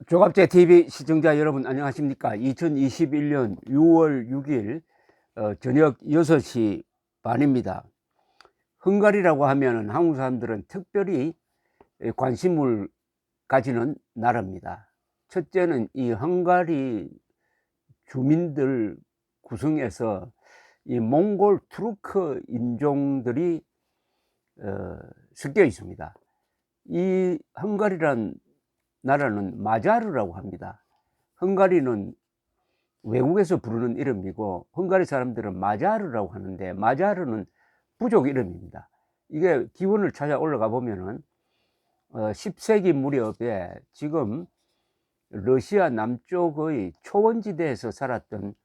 조갑제 TV 시청자 여러분 안녕하십니까? 2021년 6월 6일 저녁 6시 반입니다. 헝가리라고 하면은 한국 사람들은 특별히 관심을 가지는 나라입니다. 첫째는 이 헝가리 주민들 구성에서 이 몽골 투르크 인종들이 섞여 있습니다. 이 헝가리란 나라는 마자르라고 합니다. 헝가리는 외국에서 부르는 이름이고 헝가리 사람들은 마자르라고 하는데 마자르는 부족 이름입니다. 이게 기원을 찾아 올라가 보면은 10세기 무렵에 지금 러시아 남쪽의 초원지대에서 살았던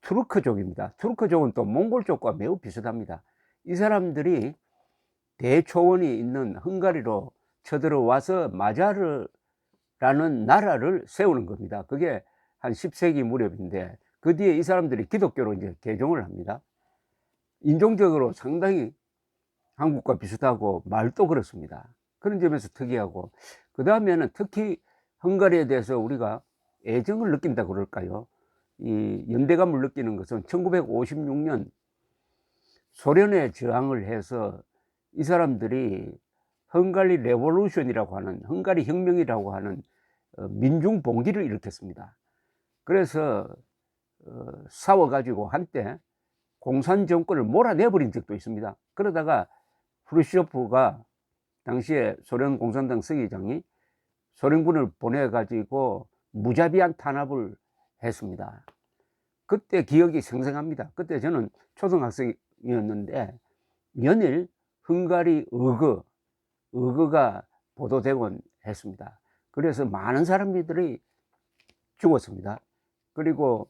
투르크족입니다. 투르크족은 또 몽골족과 매우 비슷합니다. 이 사람들이 대초원이 있는 헝가리로 쳐들어와서 마자르라는 나라를 세우는 겁니다. 그게 한 10세기 무렵인데 그 뒤에 이 사람들이 기독교로 이제 개종을 합니다. 인종적으로 상당히 한국과 비슷하고 말도 그렇습니다. 그런 점에서 특이하고, 그 다음에는 특히 헝가리에 대해서 우리가 애정을 느낀다 그럴까요? 이 연대감을 느끼는 것은 1956년 소련에 저항을 해서 이 사람들이 헝가리 레볼루션이라고 하는, 헝가리 혁명이라고 하는 민중 봉기를 일으켰습니다. 그래서 싸워가지고 한때 공산 정권을 몰아내버린 적도 있습니다. 그러다가 후르시초프가 당시에 소련 공산당 서기장이 소련군을 보내가지고 무자비한 탄압을 했습니다. 그때 기억이 생생합니다. 그때 저는 초등학생이었는데 연일 헝가리 의거가 보도되곤 했습니다. 그래서 많은 사람들이 죽었습니다. 그리고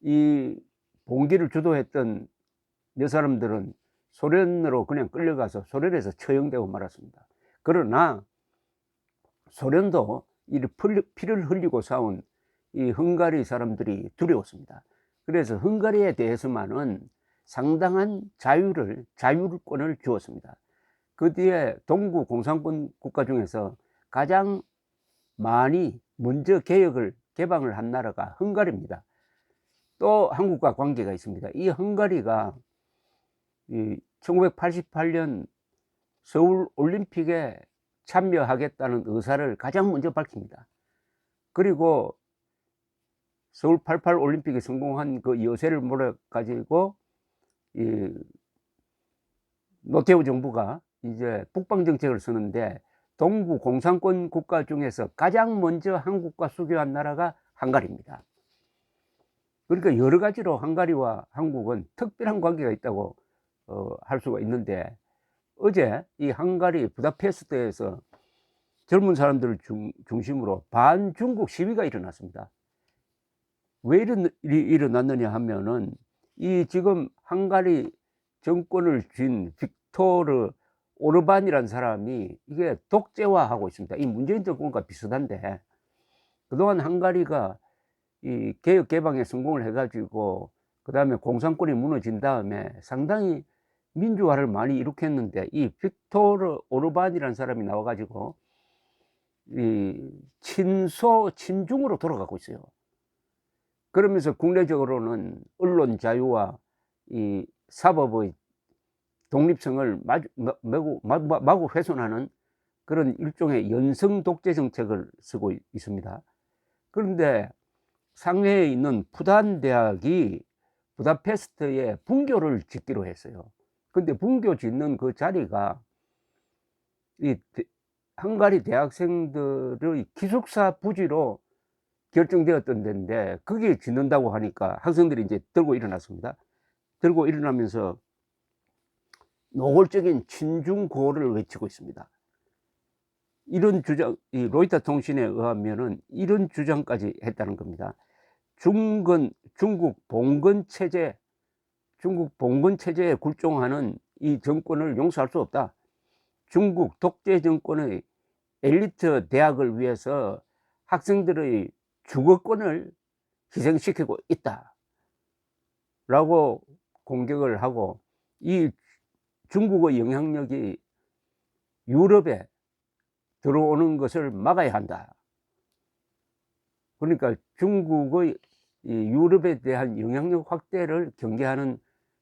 이 봉기를 주도했던 몇 사람들은 소련으로 그냥 끌려가서 소련에서 처형되고 말았습니다. 그러나 소련도 이 피를 흘리고 싸운 이 헝가리 사람들이 두려웠습니다. 그래서 헝가리에 대해서만은 상당한 자율권을 주었습니다. 그 뒤에 동구 공산권 국가 중에서 가장 많이 먼저 개방을 한 나라가 헝가리입니다. 또 한국과 관계가 있습니다. 이 헝가리가 1988년 서울 올림픽에 참여하겠다는 의사를 가장 먼저 밝힙니다. 그리고 서울 88 올림픽에 성공한 그 여세를 몰아가지고 노태우 정부가 이제 북방 정책을 쓰는데 동구 공산권 국가 중에서 가장 먼저 한국과 수교한 나라가 헝가리입니다. 그러니까 여러 가지로 헝가리와 한국은 특별한 관계가 있다고 할 수가 있는데, 어제 이 헝가리 부다페스트에서 젊은 사람들을 중심으로 반중국 시위가 일어났습니다. 왜 이런 일이 일어났느냐 하면은 이 지금 헝가리 정권을 쥔 빅토르 오르반이라는 사람이 이게 독재화하고 있습니다. 이 문재인 정권과 비슷한데, 그동안 헝가리가 이 개혁 개방에 성공을 해가지고 그 다음에 공산권이 무너진 다음에 상당히 민주화를 많이 일으켰는데 이 빅토르 오르반이라는 사람이 나와가지고 이 친중으로 돌아가고 있어요. 그러면서 국내적으로는 언론 자유와 이 사법의 독립성을 마구 훼손하는 그런 일종의 연성 독재 정책을 쓰고 있습니다. 그런데 상해에 있는 푸단 대학이 부다페스트에 분교를 짓기로 했어요. 근데 분교 짓는 그 자리가 이 헝가리 대학생들의 기숙사 부지로 결정되었던 데인데 거기에 짓는다고 하니까 학생들이 이제 들고 일어났습니다. 들고 일어나면서 노골적인 친중고를 외치고 있습니다. 이런 주장, 이 로이터 통신에 의하면은 이런 주장까지 했다는 겁니다. 중국 봉건 체제에 굴종하는 이 정권을 용서할 수 없다. 중국 독재 정권의 엘리트 대학을 위해서 학생들의 주거권을 희생시키고 있다 라고 공격을 하고, 이 중국의 영향력이 유럽에 들어오는 것을 막아야 한다. 그러니까 중국의 이 유럽에 대한 영향력 확대를 경계하는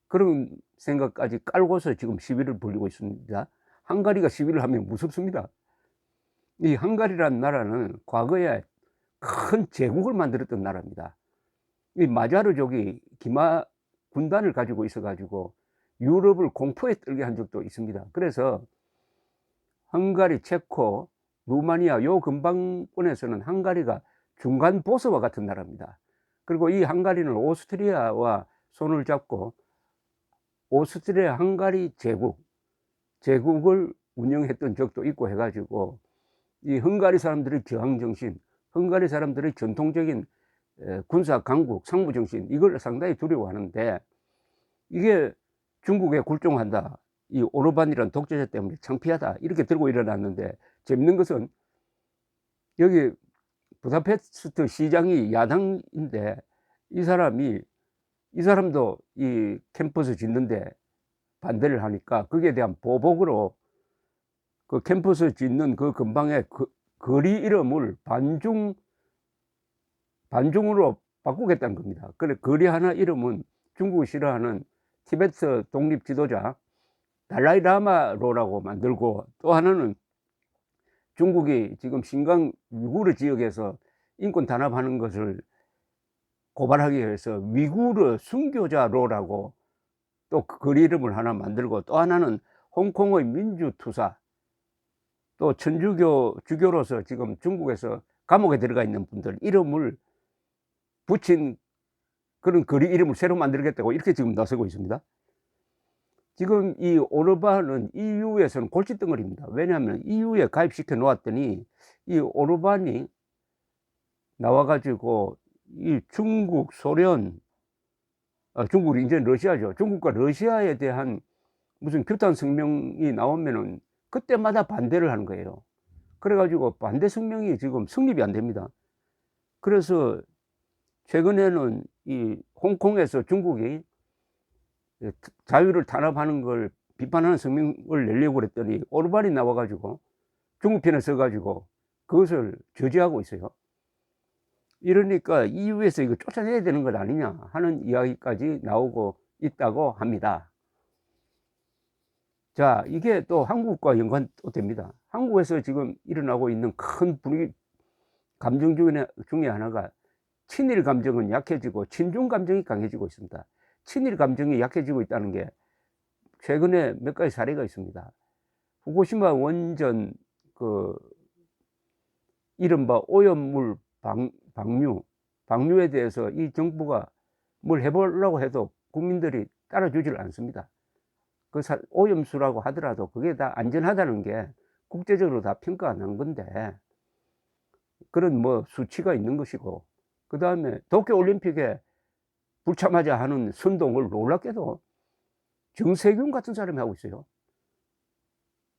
그런 생각까지 깔고서 지금 시위를 벌이고 있습니다. 헝가리가 시위를 하면 무섭습니다. 이 헝가리라는 나라는 과거에 큰 제국을 만들었던 나라입니다. 이 마자르족이 기마 군단을 가지고 있어 가지고 유럽을 공포에 떨게 한 적도 있습니다. 그래서 헝가리, 체코, 루마니아 요 근방권에서는 헝가리가 중간 보스와 같은 나라입니다. 그리고 이 헝가리는 오스트리아와 손을 잡고 오스트리아 헝가리 제국을 운영했던 적도 있고 해 가지고 이 헝가리 사람들의 저항 정신, 헝가리 사람들의 전통적인 군사 강국, 상부 정신, 이걸 상당히 두려워하는데, 이게 중국에 굴종한다, 이 오르반이라는 독재자 때문에 창피하다, 이렇게 들고 일어났는데, 재밌는 것은 여기 부다페스트 시장이 야당인데 이 사람도 이 캠퍼스 짓는데 반대를 하니까 거기에 대한 보복으로 그 캠퍼스 짓는 그 근방에 거리 이름을 반중으로 바꾸겠다는 겁니다. 그래 거리 하나 이름은 중국이 싫어하는 티베트 독립 지도자 달라이 라마로라고 만들고, 또 하나는 중국이 지금 신강 위구르 지역에서 인권 단합하는 것을 고발하기 위해서 위구르 순교자로라고 또 거리 이름을 하나 만들고, 또 하나는 홍콩의 민주투사, 또 천주교 주교로서 지금 중국에서 감옥에 들어가 있는 분들 이름을 붙인 그런 거리 이름을 새로 만들겠다고 이렇게 지금 나서고 있습니다. 지금 이 오르반은 EU에서는 골칫덩어리입니다. 왜냐하면 EU에 가입시켜 놓았더니 이 오르반이 나와가지고 이 중국, 소련, 중국이 이제 러시아죠. 중국과 러시아에 대한 무슨 규탄 성명이 나오면은 그때마다 반대를 하는 거예요. 그래가지고 반대 성명이 지금 성립이 안 됩니다. 그래서 최근에는 이 홍콩에서 중국이 자유를 탄압하는 걸 비판하는 성명을 내려고 그랬더니 오르반이 나와가지고 중국 편에 서가지고 그것을 저지하고 있어요. 이러니까 EU에서 이거 쫓아내야 되는 것 아니냐 하는 이야기까지 나오고 있다고 합니다. 자, 이게 또 한국과 연관 또 됩니다. 한국에서 지금 일어나고 있는 큰 분위기, 감정 중에 하나가 친일 감정은 약해지고 친중 감정이 강해지고 있습니다. 친일 감정이 약해지고 있다는 게 최근에 몇 가지 사례가 있습니다. 후쿠시마 원전 그 이른바 오염물 방류에 대해서 이 정부가 뭘 해보려고 해도 국민들이 따라주질 않습니다. 그 오염수라고 하더라도 그게 다 안전하다는 게 국제적으로 다 평가가 난 건데, 그런 뭐 수치가 있는 것이고, 그 다음에 도쿄올림픽에 불참하자 하는 선동을 놀랍게도 정세균 같은 사람이 하고 있어요.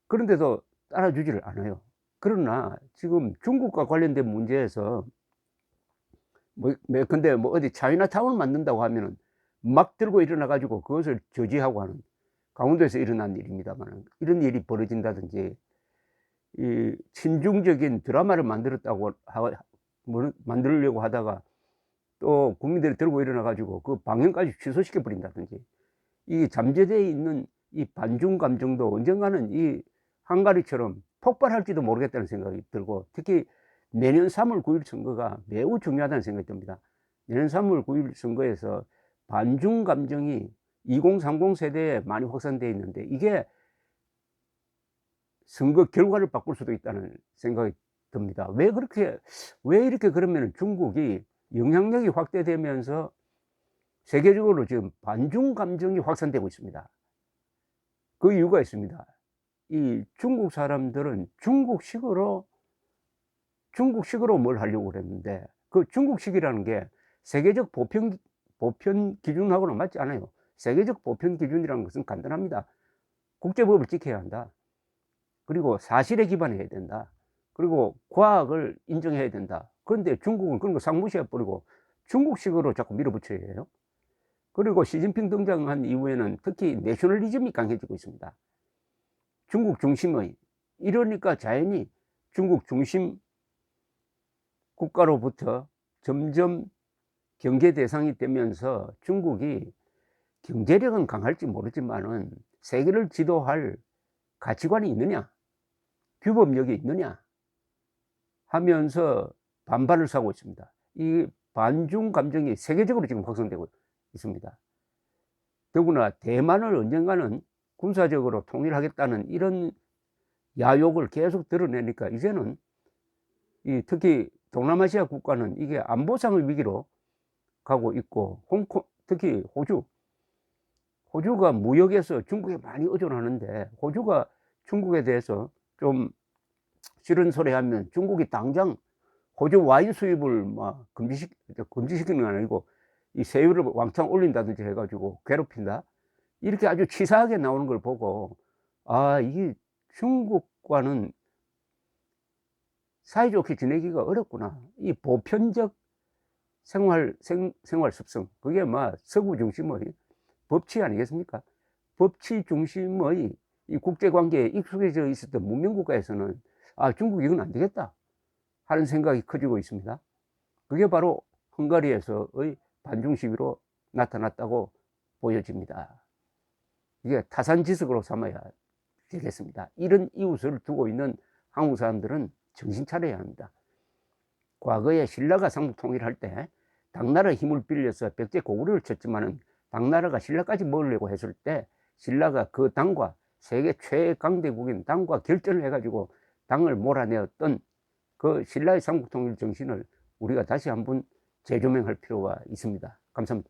그런데도 따라주지를 않아요. 그러나 지금 중국과 관련된 문제에서 근데 뭐 어디 차이나타운을 만든다고 하면은 막 들고 일어나 가지고 그것을 저지하고 하는, 강원도에서 일어난 일입니다만, 이런 일이 벌어진다든지, 이 친중적인 드라마를 만들려고 하다가 또 국민들이 들고 일어나 가지고 그 방영까지 취소시켜 버린다든지, 이 잠재되어 있는 이 반중 감정도 언젠가는 이 헝가리처럼 폭발할지도 모르겠다는 생각이 들고, 특히 내년 3월 9일 선거가 매우 중요하다는 생각이 듭니다. 내년 3월 9일 선거에서 반중 감정이 2030 세대에 많이 확산되어 있는데, 이게 선거 결과를 바꿀 수도 있다는 생각이 듭니다. 왜 이렇게 그러면 중국이 영향력이 확대되면서 세계적으로 지금 반중 감정이 확산되고 있습니다. 그 이유가 있습니다. 이 중국 사람들은 중국식으로 뭘 하려고 그랬는데, 그 중국식이라는 게 세계적 보편 기준하고는 맞지 않아요. 세계적 보편 기준이라는 것은 간단합니다. 국제법을 지켜야 한다. 그리고 사실에 기반해야 된다. 그리고 과학을 인정해야 된다. 그런데 중국은 그런 거 상무시해 버리고 중국식으로 자꾸 밀어붙여야 해요. 그리고 시진핑 등장한 이후에는 특히 내셔널리즘이 강해지고 있습니다. 중국 중심의, 이러니까 자연히 중국 중심 국가로부터 점점 경계 대상이 되면서 중국이 경제력은 강할지 모르지만은 세계를 지도할 가치관이 있느냐, 규범력이 있느냐 하면서 반발을 사고 있습니다. 이 반중 감정이 세계적으로 지금 확산되고 있습니다. 더구나 대만을 언젠가는 군사적으로 통일하겠다는 이런 야욕을 계속 드러내니까 이제는 특히 동남아시아 국가는 이게 안보상의 위기로 가고 있고, 홍콩, 특히 호주가 무역에서 중국에 많이 의존하는데, 호주가 중국에 대해서 좀 싫은 소리 하면 중국이 당장 호주 와인 수입을 막 금지시키는 건 아니고 이 세율을 왕창 올린다든지 해가지고 괴롭힌다, 이렇게 아주 치사하게 나오는 걸 보고, 아, 이게 중국과는 사이좋게 지내기가 어렵구나. 이 보편적 생활 습성, 그게 막 서구 중심의 법치 아니겠습니까? 법치 중심의 이 국제관계에 익숙해져 있었던 문명국가에서는 아, 중국 이건 안 되겠다 하는 생각이 커지고 있습니다. 그게 바로 헝가리에서의 반중 시위로 나타났다고 보여집니다. 이게 타산지석으로 삼아야 되겠습니다. 이런 이웃을 두고 있는 한국 사람들은 정신 차려야 합니다. 과거에 신라가 삼국 통일할 때 당나라의 힘을 빌려서 백제고구려를 쳤지만은 당나라가 신라까지 먹으려고 했을 때 신라가 그 당과 세계 최강대국인 당과 결전을 해가지고 당을 몰아내었던 그 신라의 삼국 통일 정신을 우리가 다시 한번 재조명할 필요가 있습니다. 감사합니다.